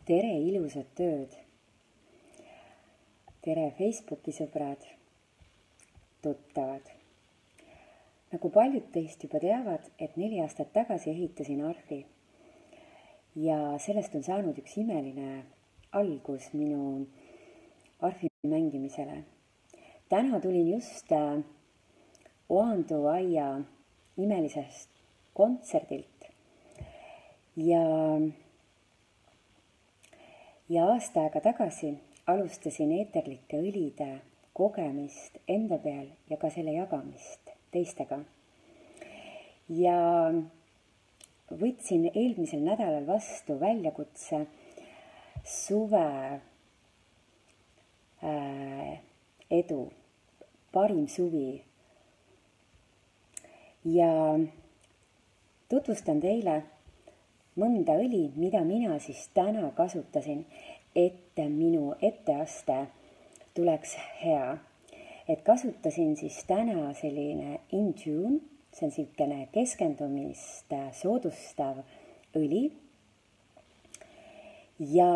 Tere ilusat tööd! Tere Facebooki sõbrad, tuttavad! Nagu paljud teist juba teavad, et 4 aastat tagasi ehitasin arfi ja sellest on saanud üks imeline algus minu arfi mängimisele. Täna tulin just Oandu aia imelisest kontserdilt ja aasta aega tagasi alustasin eeterlike õlide kogemist enda peal ja ka selle jagamist teistega. Ja võtsin eelmisel nädalal vastu väljakutse suve edu, parim suvi. Ja tutvustan teile mõnda õli, mida mina siis täna kasutasin, et minu etteaste tuleks hea. Et kasutasin siis täna selline In Tune, see on selline keskendumist soodustav õli. Ja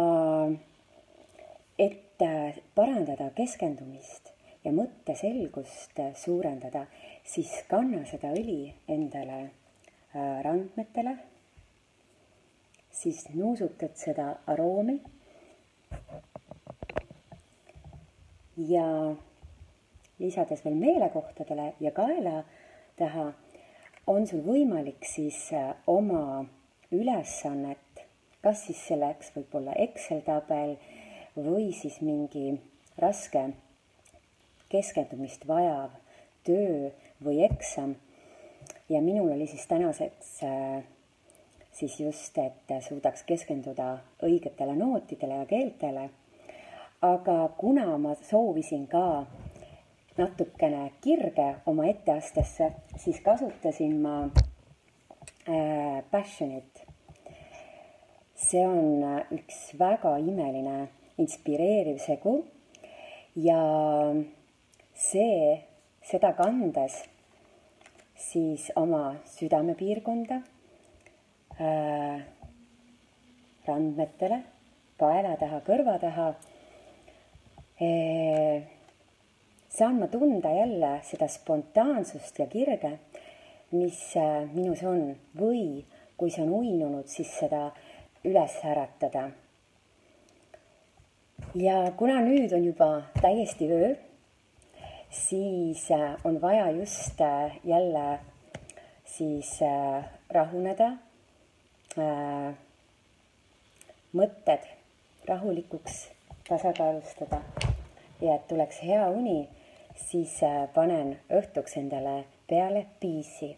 et parandada keskendumist ja mõtteselgust suurendada, siis kanna seda õli endale randmetele, siis nuusutad seda aroomi ja lisades veel meelekohtadele ja kaela taha on sul võimalik siis oma ülesannet, kas siis selleks võib olla Excel-tabel või siis mingi raske keskendumist vajav töö või eksam. Ja minul oli siis tänaseks siis just, et suudaks keskenduda õigetele nootidele ja keeltele. Aga kuna ma soovisin ka natukene kirge oma etteastesse, siis kasutasin ma Passionit. See on üks väga imeline, inspireeriv segu ja seda kandes siis oma südamepiirkonda, randmetele, kaela taha, kõrva taha, saan ma tunda jälle seda spontaansust ja kirge, mis minus on, või kui see on uinunud, siis seda üles äratada. Ja kuna nüüd on juba täiesti öö, siis on vaja just jälle siis rahuneda, mõtted rahulikuks tasakaalustada ja et tuleks hea uni, siis panen õhtuks endale peale piisi.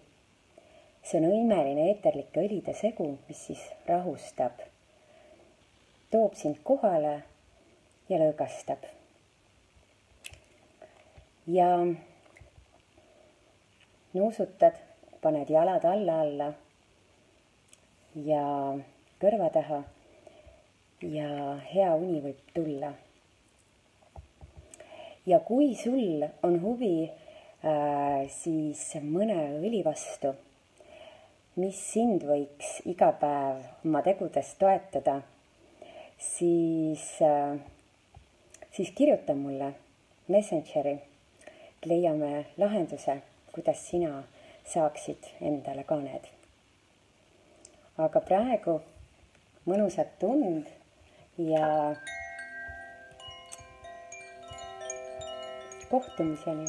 See on imeline eeterlike õlide segu, mis siis rahustab, toob sind kohale ja lõõgastab. Ja nuusutad, paned jalad alla ja kõrva taha ja hea uni võib tulla. Ja kui sul on huvi siis mõne õli vastu, mis sind võiks iga päev oma tegudes toetada, siis kirjuta mulle Messengeri. Leiame lahenduse, kuidas sina saaksid endale ka need. Aga praegu mõnusat tund ja kohtumiseni.